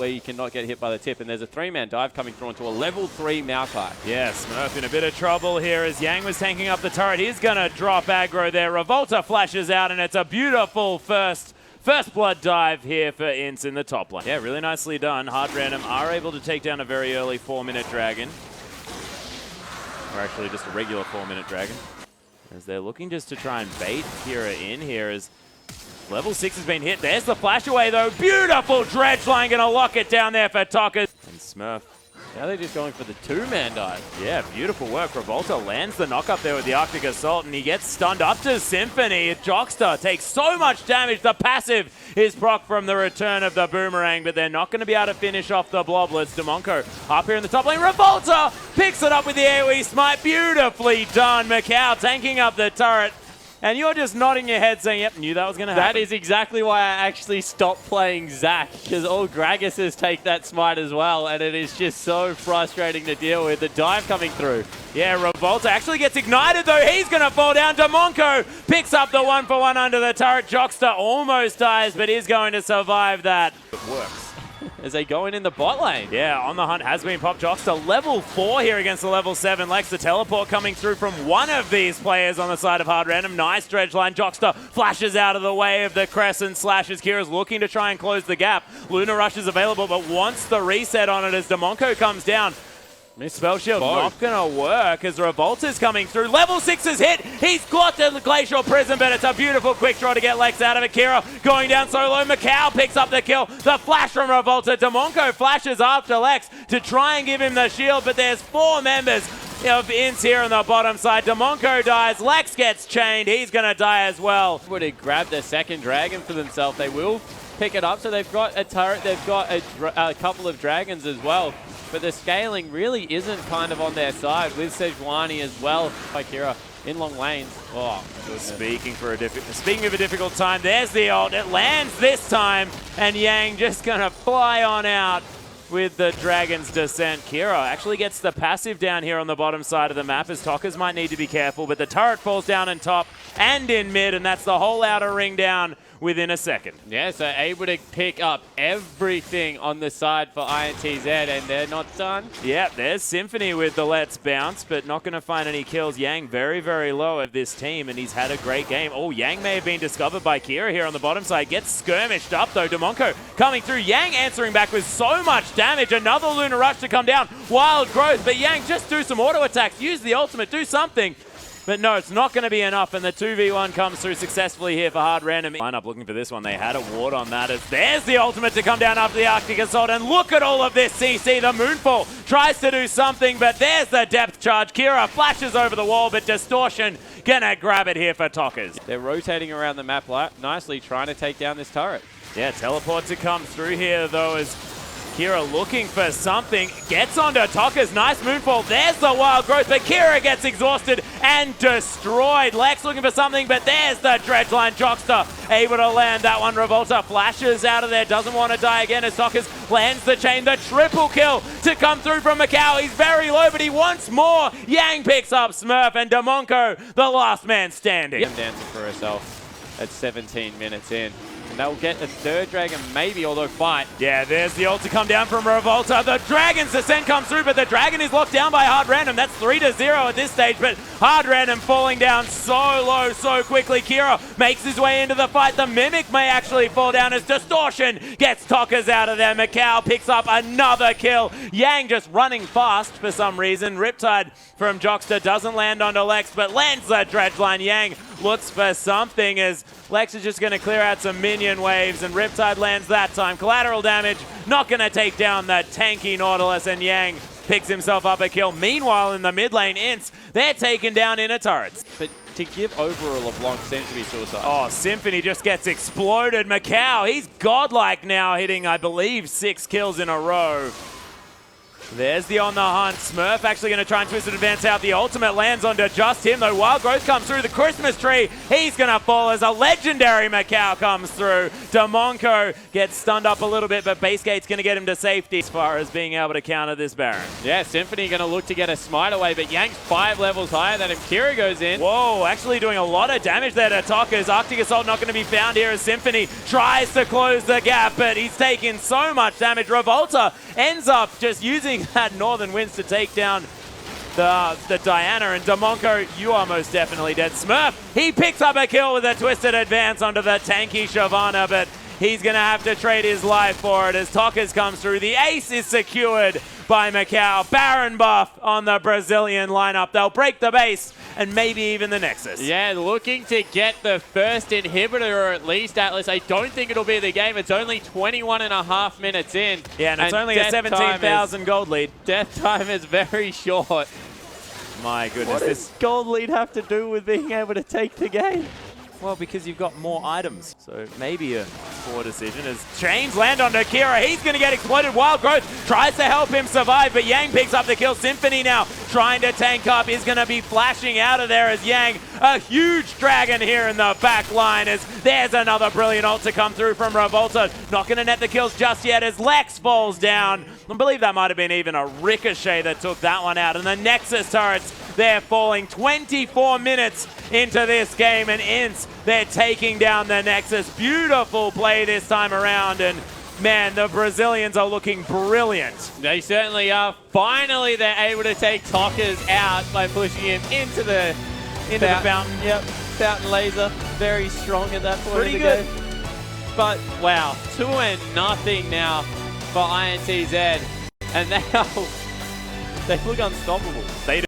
where you cannot get hit by the tip. And there's a 3-man dive coming through into a level 3 Maokai. Yeah, Smurf in a bit of trouble here as Yang was tanking up the turret. He's going to drop aggro there. Revolta flashes out, and it's a beautiful first blood dive here for INTZ in the top lane. Yeah, really nicely done. Hard Random are able to take down a very early 4-minute dragon. Or actually just a regular 4-minute dragon. As they're looking just to try and bait Kira in here as level 6 has been hit. There's the flash away though. Beautiful dredge line, gonna lock it down there for Tockers. And Smurf. Now they're just going for the 2-man dive. Yeah, beautiful work. Revolta lands the knock up there with the Arctic Assault, and he gets stunned up to Symphony. Jockster takes so much damage. The passive is proc from the return of the boomerang, but they're not going to be able to finish off the bloblets. Dimonko up here in the top lane. Revolta picks it up with the AoE smite. Beautifully done. micaO tanking up the turret. And you're just nodding your head saying, yep, knew that was going to happen. That is exactly why I actually stopped playing Zac, because all Gragases take that smite as well, and it is just so frustrating to deal with. The dive coming through. Yeah, Revolta actually gets ignited, though. He's going to fall down. Dimonko picks up the 1-for-1 under the turret. Jockster almost dies, but is going to survive that. It works. As they go in the bot lane. Yeah, on the hunt has been popped. Jockster level 4 here against the level 7. Lex, the teleport coming through from one of these players on the side of Hard Random. Nice dredge line. Jockster flashes out of the way of the crescent slashes. Kira's looking to try and close the gap. Luna Rush is available, but wants the reset on it as Dimonko comes down. Miss Spell Shield not going to work as Revolta's coming through. Level 6 is hit. He's got the Glacial Prison, but it's a beautiful quick draw to get Lex out of it. Kira going down solo. micaO picks up the kill. The flash from Revolta. Dimonko flashes after Lex to try and give him the shield, but there's 4 members of INTZ here on the bottom side. Dimonko dies. Lex gets chained. He's going to die as well. Would have grabbed their second dragon for themselves. They will pick it up, so they've got a turret. They've got a couple of dragons as well. But the scaling really isn't kind of on their side with Sejuani as well. By Kira in long lanes. Oh, speaking of a difficult time, there's the ult. It lands this time, and Yang just gonna fly on out with the Dragon's Descent. Kira actually gets the passive down here on the bottom side of the map, as Tockers might need to be careful, but the turret falls down in top and in mid, and that's the whole outer ring down within a second. Yeah, so able to pick up everything on the side for INTZ, and they're not done. Yeah, there's Symphony with the let's bounce, but not going to find any kills. Yang very, very low of this team, and he's had a great game. Oh, Yang may have been discovered by Kira here on the bottom side. Gets skirmished up, though. Dimonko coming through. Yang answering back with so much damage. Another Luna Rush to come down. Wild growth, but Yang just do some auto attacks. Use the ultimate. Do something. But no, it's not going to be enough, and the 2v1 comes through successfully here for Hard Random. Lineup looking for this one. They had a ward on that. As there's the ultimate to come down after the Arctic Assault, and look at all of this CC. The Moonfall tries to do something, but there's the depth charge. Kira flashes over the wall, but Distortion gonna grab it here for Tockers. They're rotating around the map nicely, trying to take down this turret. Yeah, teleport to come through here, though, as Kira looking for something, gets onto Tockers, nice Moonfall, there's the wild growth, but Kira gets exhausted and destroyed. Lex looking for something, but there's the dredge line. Jockster able to land that one. Revolta flashes out of there, doesn't want to die again as Tockers lands the chain, the triple kill to come through from micaO. He's very low, but he wants more. Yang picks up Smurf, and Dimonko, the last man standing. Dancing for herself at 17 minutes in. And they'll get a third dragon maybe, although fight. Yeah, there's the ult to come down from Revolta. The Dragon's Descent comes through, but the Dragon is locked down by Hard Random. That's 3-0 at this stage, but Hard Random falling down so low so quickly. Kira makes his way into the fight. The Mimic may actually fall down as Distortion gets Tockers out of there. micaO picks up another kill. Yang just running fast for some reason. Riptide from Jockster doesn't land onto Lex, but lands the dredge line. Yang looks for something as Lex is just going to clear out some minion waves, and Riptide lands that time. Collateral damage, not going to take down that tanky Nautilus, and Yang picks himself up a kill. Meanwhile, in the mid lane, INTZ, they're taken down inner turrets. But to give over a LeBlanc seems to be suicide. Oh, Symphony just gets exploded. micaO, he's godlike now, hitting, I believe, 6 kills in a row. There's the on the hunt. Smurf actually going to try and twist it, advance out. The ultimate lands onto just him, though. Wild Growth comes through the Christmas tree. He's going to fall as a legendary micaO comes through. Dimonko gets stunned up a little bit, but Basegate's going to get him to safety as far as being able to counter this Baron. Yeah, Symphony going to look to get a smite away, but Yang's 5 levels higher than him. Kira goes in. Whoa, actually doing a lot of damage there to Tockers. Arctic Assault not going to be found here as Symphony tries to close the gap, but he's taking so much damage. Revolta ends up just using that Northern Winds to take down the Diana, and Dimonko, you are most definitely dead. Smurf, he picks up a kill with a twisted advance onto the tanky Shyvana, but he's going to have to trade his life for it as Tockers comes through. The ace is secured by micaO. Baron buff on the Brazilian lineup. They'll break the base and maybe even the Nexus. Yeah, looking to get the first inhibitor, or at least Atlas. I don't think it'll be the game. It's only 21.5 minutes in. Yeah, and it's only a 17,000 gold lead. Death time is very short. My goodness. What does gold lead have to do with being able to take the game? Well, because you've got more items. So maybe a poor decision as chains land onto Kira. He's going to get exploded. Wild Growth tries to help him survive, but Yang picks up the kill. Symphony now trying to tank up, is going to be flashing out of there as Yang, a huge dragon here in the back line as there's another brilliant ult to come through from Revolta. Not going to net the kills just yet as Lex falls down. I believe that might have been even a Ricochet that took that one out. And the Nexus turrets, they're falling 24 minutes into this game, and INTZ, they're taking down the Nexus. Beautiful play this time around, and man, the Brazilians are looking brilliant. They certainly are. Finally, they're able to take Tockers out by pushing him into the fountain. Yep, fountain laser. Very strong at that point. Pretty good. But wow, 2-0 now for INTZ, and they look unstoppable. They do.